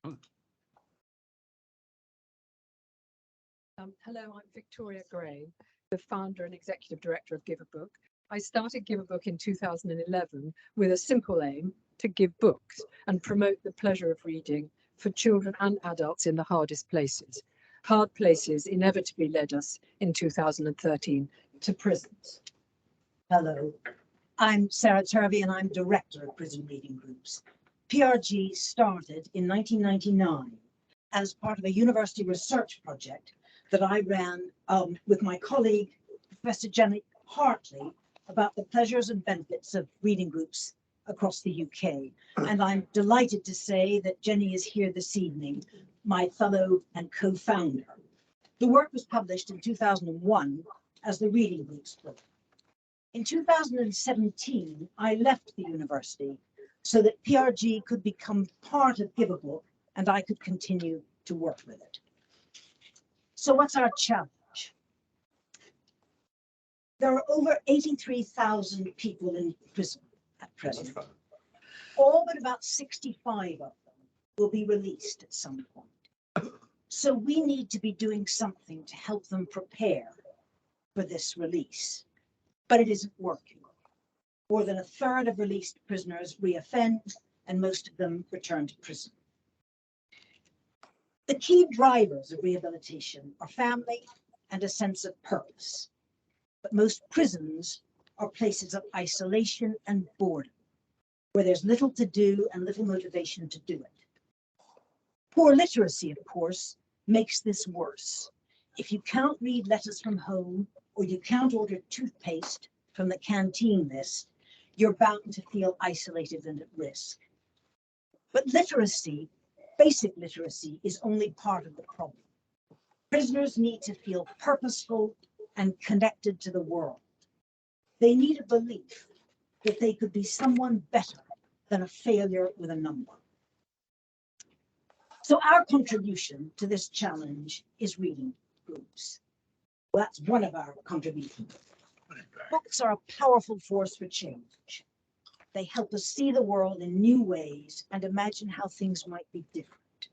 Hello, I'm Victoria Gray, the founder and executive director of Give a Book. I started Give a Book in 2011 with a simple aim to give books and promote the pleasure of reading for children and adults in the hardest places. Hard places inevitably led us in 2013 to prisons. Hello, I'm Sarah Turvey and I'm director of prison reading groups. PRG started in 1999 as part of a university research project that I ran with my colleague, Professor Jenny Hartley, about the pleasures and benefits of reading groups across the UK. And I'm delighted to say that Jenny is here this evening, my fellow and co-founder. The work was published in 2001 as the Reading Groups book. In 2017, I left the university so that PRG could become part of Give a Book and I could continue to work with it. So what's our challenge? There are over 83,000 people in prison at present. All but about 65 of them will be released at some point. So we need to be doing something to help them prepare for this release. But it isn't working. More than a third of released prisoners reoffend, and most of them return to prison. The key drivers of rehabilitation are family and a sense of purpose. But most prisons are places of isolation and boredom, where there's little to do and little motivation to do it. Poor literacy, of course, makes this worse. If you can't read letters from home, or you can't order toothpaste from the canteen list, you're bound to feel isolated and at risk. But literacy, basic literacy, is only part of the problem. Prisoners need to feel purposeful and connected to the world. They need a belief that they could be someone better than a failure with a number. So our contribution to this challenge is reading groups. Well, that's one of our contributions. Books are a powerful force for change. They help us see the world in new ways and imagine how things might be different.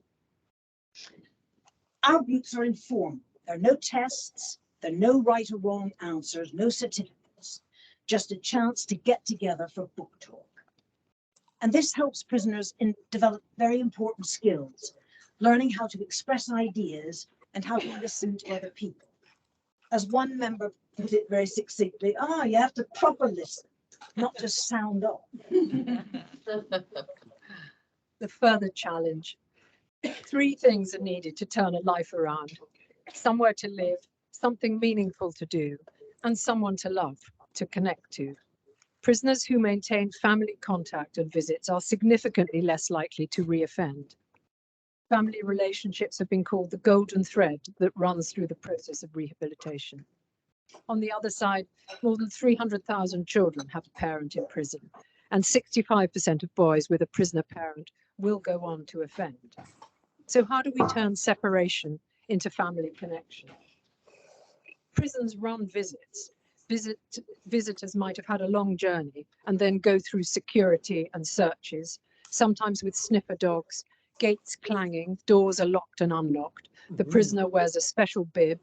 Our groups are informal. There are no tests, there are no right or wrong answers, no certificates, just a chance to get together for book talk. And this helps prisoners develop very important skills, learning how to express ideas and how to listen to other people. As one member put it very succinctly, you have to proper listen, not just sound off. The further challenge. 3 things are needed to turn a life around: somewhere to live, something meaningful to do, and someone to love, to connect to. Prisoners who maintain family contact and visits are significantly less likely to reoffend. Family relationships have been called the golden thread that runs through the process of rehabilitation. On the other side, more than 300,000 children have a parent in prison, and 65% of boys with a prisoner parent will go on to offend. So how do we turn separation into family connection? Prisons run visits. Visitors might have had a long journey and then go through security and searches, sometimes with sniffer dogs, gates clanging, doors are locked and unlocked. The prisoner wears a special bib.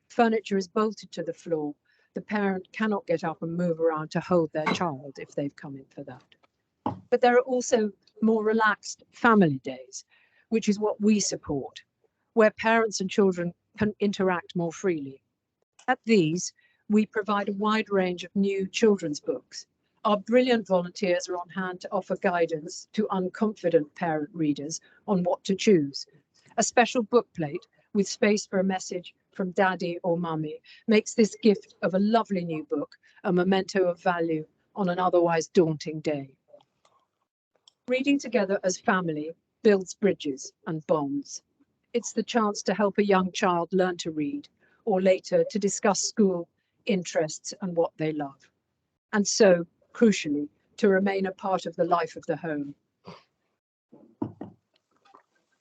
Furniture is bolted to the floor. The parent cannot get up and move around to hold their child if they've come in for that. But there are also more relaxed family days, which is what we support, where parents and children can interact more freely. At these, we provide a wide range of new children's books. Our brilliant volunteers are on hand to offer guidance to unconfident parent readers on what to choose. A special book plate with space for a message from daddy or mummy makes this gift of a lovely new book a memento of value on an otherwise daunting day. Reading together as family builds bridges and bonds. It's the chance to help a young child learn to read, or later to discuss school interests and what they love. And so, crucially, to remain a part of the life of the home.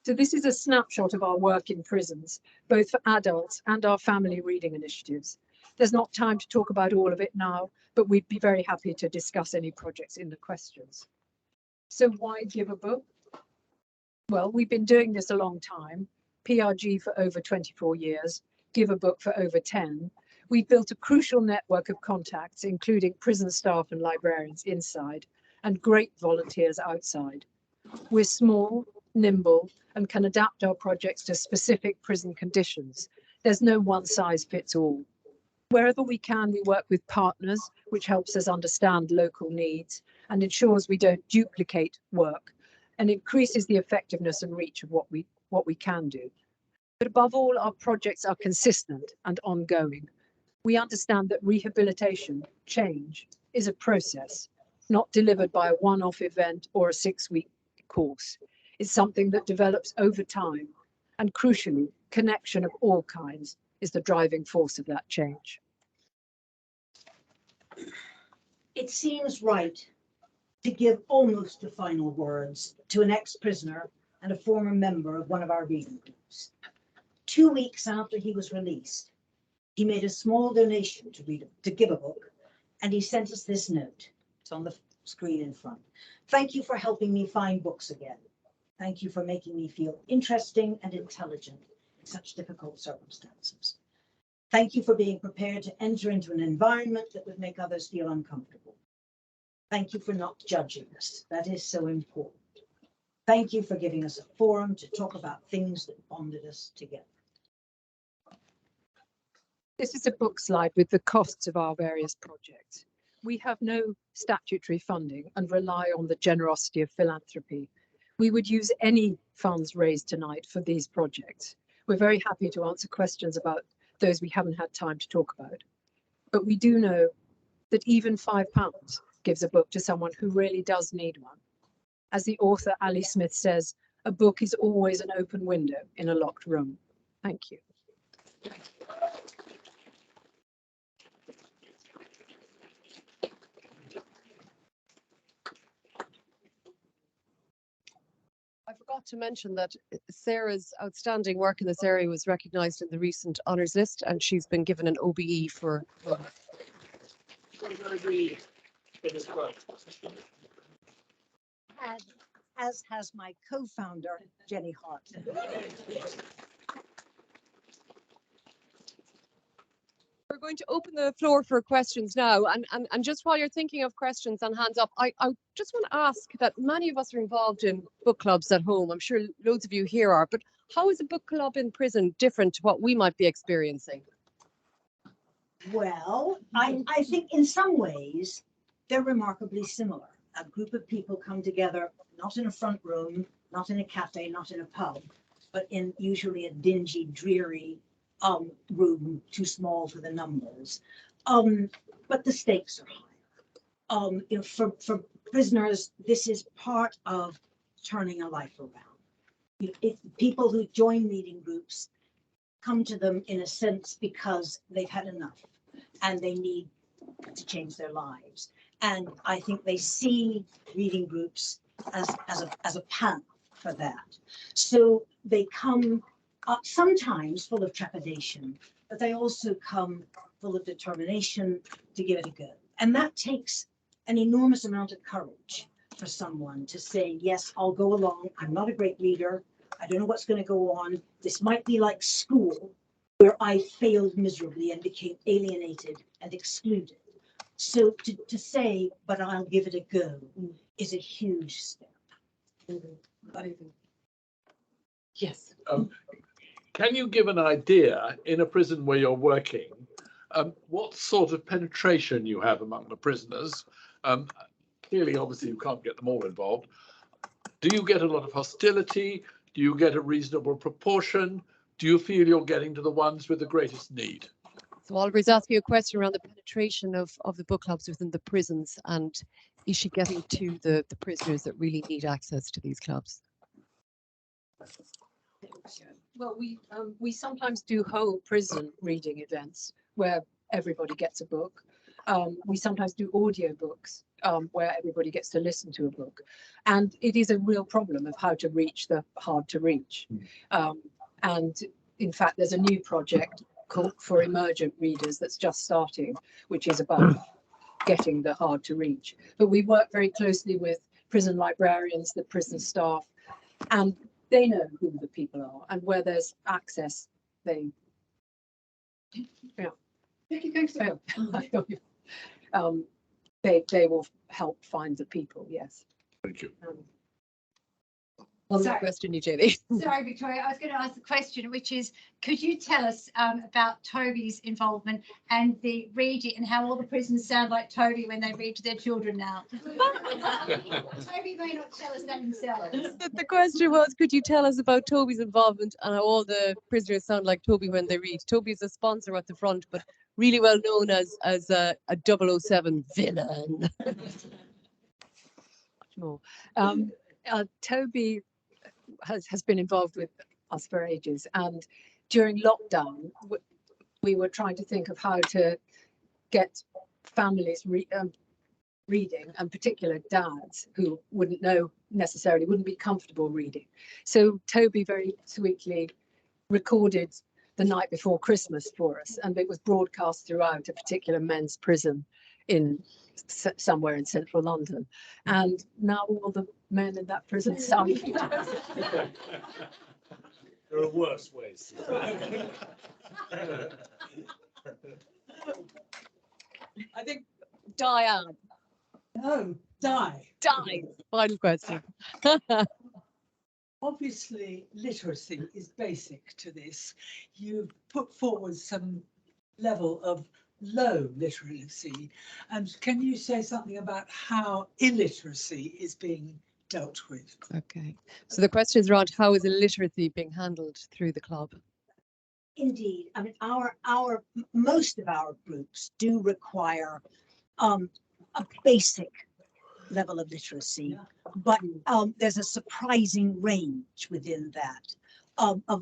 So this is a snapshot of our work in prisons, both for adults and our family reading initiatives. There's not time to talk about all of it now, but we'd be very happy to discuss any projects in the questions. So why Give a Book? Well, we've been doing this a long time. PRG for over 24 years, Give a Book for over 10. We've built a crucial network of contacts, including prison staff and librarians inside, and great volunteers outside. We're small, nimble, and can adapt our projects to specific prison conditions. There's no one size fits all. Wherever we can, we work with partners, which helps us understand local needs and ensures we don't duplicate work and increases the effectiveness and reach of what we can do. But above all, our projects are consistent and ongoing. We understand that rehabilitation, change, is a process, not delivered by a one-off event or a 6-week course. It's something that develops over time, and crucially, connection of all kinds is the driving force of that change. It seems right to give almost the final words to an ex-prisoner and a former member of one of our reading groups. 2 weeks after he was released, he made a small donation to Give a Book, and he sent us this note. It's on the screen in front. Thank you for helping me find books again. Thank you for making me feel interesting and intelligent in such difficult circumstances. Thank you for being prepared to enter into an environment that would make others feel uncomfortable. Thank you for not judging us. That is so important. Thank you for giving us a forum to talk about things that bonded us together. This is a book slide with the costs of our various projects. We have no statutory funding and rely on the generosity of philanthropy. We would use any funds raised tonight for these projects. We're very happy to answer questions about those we haven't had time to talk about. But we do know that even £5 gives a book to someone who really does need one. As the author Ali Smith says, a book is always an open window in a locked room. Thank you. I forgot to mention that Sarah's outstanding work in this area was recognised in the recent honours list, and she's been given an OBE for. As has my co-founder, Jenny Hart. We're going to open the floor for questions now, and just while you're thinking of questions and hands up, I just want to ask that many of us are involved in book clubs at home. I'm sure loads of you here are, but how is a book club in prison different to what we might be experiencing? Well, I think in some ways they're remarkably similar. A group of people come together, not in a front room, not in a cafe, not in a pub, but in usually a dingy, dreary room, too small for the numbers. But the stakes are high. You know, for prisoners, this is part of turning a life around. If people who join reading groups come to them in a sense because they've had enough and they need to change their lives. And I think they see reading groups as a path for that. So they come sometimes full of trepidation, but they also come full of determination to give it a go. And that takes an enormous amount of courage for someone to say, yes, I'll go along. I'm not a great reader. I don't know what's going to go on. This might be like school, where I failed miserably and became alienated and excluded. So to say, but I'll give it a go, is a huge step. Yes. Can you give an idea, in a prison where you're working, what sort of penetration you have among the prisoners? Clearly, obviously, you can't get them all involved. Do you get a lot of hostility? Do you get a reasonable proportion? Do you feel you're getting to the ones with the greatest need? So Oliver's asking a question around the penetration of the book clubs within the prisons, and is she getting to the prisoners that really need access to these clubs? Well, we sometimes do whole prison reading events where everybody gets a book. We sometimes do audio books where everybody gets to listen to a book. And it is a real problem of how to reach the hard to reach. And in fact, there's a new project called for emergent readers that's just starting, which is about getting the hard to reach. But we work very closely with prison librarians, the prison staff, and they know who the people are, and where there's access, they, yeah. They will help find the people. Yes. Thank you. One more Sorry. question, Eugenie. Sorry, Victoria, I was going to ask a question, which is, could you tell us about Toby's involvement and the reading and how all the prisoners sound like Toby when they read to their children now? Toby may not tell us that himself. The question was, could you tell us about Toby's involvement and how all the prisoners sound like Toby when they read? Toby is a sponsor at the front, but really well known as a 007 villain. More. Toby has been involved with us for ages, and during lockdown we were trying to think of how to get families reading, and particular dads who wouldn't be comfortable reading. So Toby very sweetly recorded The Night Before Christmas for us, and it was broadcast throughout a particular men's prison in somewhere in central London, and now all the men in that prison sound. There are worse ways. I think Diane. No, Di. Final question. Obviously, literacy is basic to this. You've put forward some level of low literacy. And can you say something about how illiteracy is being dealt with? Okay. So the question is around how is illiteracy being handled through the club? Indeed, I mean, most of our groups do require a basic level of literacy, but there's a surprising range within that,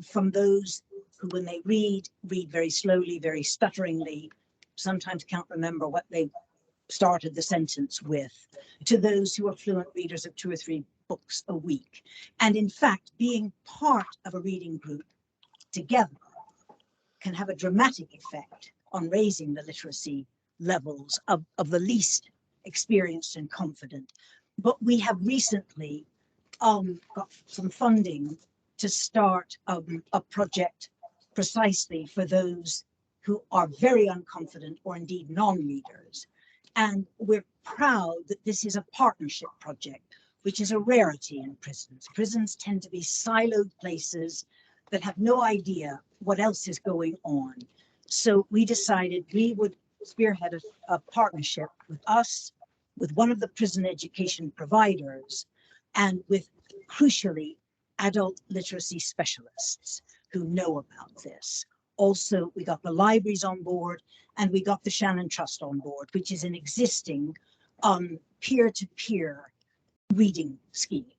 from those who, when they read very slowly, very stutteringly, sometimes can't remember what they started the sentence with, to those who are fluent readers of 2 or 3 books a week. And in fact, being part of a reading group together can have a dramatic effect on raising the literacy levels of the least experienced and confident. But we have recently got some funding to start a project precisely for those who are very unconfident or indeed non-readers. And we're proud that this is a partnership project, which is a rarity in prisons. Prisons tend to be siloed places that have no idea what else is going on. So we decided we would spearhead a partnership with us, with one of the prison education providers, and with, crucially, adult literacy specialists who know about this. Also, we got the libraries on board, and we got the Shannon Trust on board, which is an existing peer-to-peer reading scheme.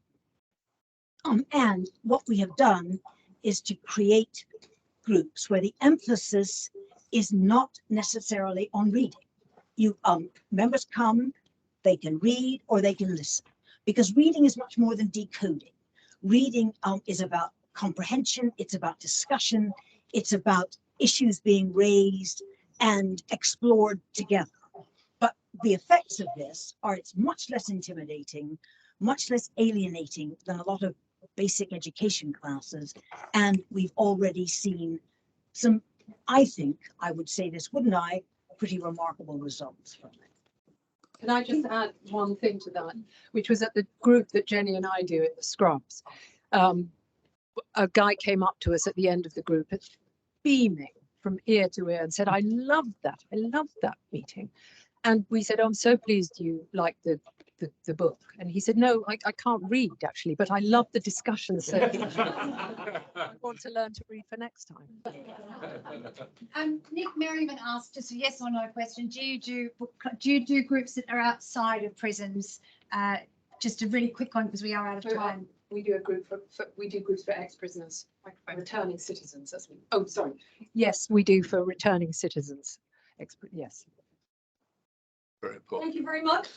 And what we have done is to create groups where the emphasis is not necessarily on reading. Members come, they can read or they can listen, because reading is much more than decoding. Reading is about comprehension, it's about discussion, it's about issues being raised and explored together. But the effects of this are it's much less intimidating, much less alienating than a lot of basic education classes. And we've already seen some, I think, I would say this, wouldn't I, pretty remarkable results from it. Can I just add one thing to that, which was at the group that Jenny and I do at the Scrubs. A guy came up to us at the end of the group, beaming from ear to ear, and said, I loved that meeting. And we said, oh, I'm so pleased you liked the book. And he said, no, I can't read actually, but I love the discussion so much. I want to learn to read for next time. Nick Merriman asked just a yes or no question. Do you do groups that are outside of prisons? Just a really quick one because we are out of time. We do a group we do groups for ex-prisoners, returning citizens. Oh, sorry. Yes, we do for returning citizens. Yes. Very important. Thank you very much.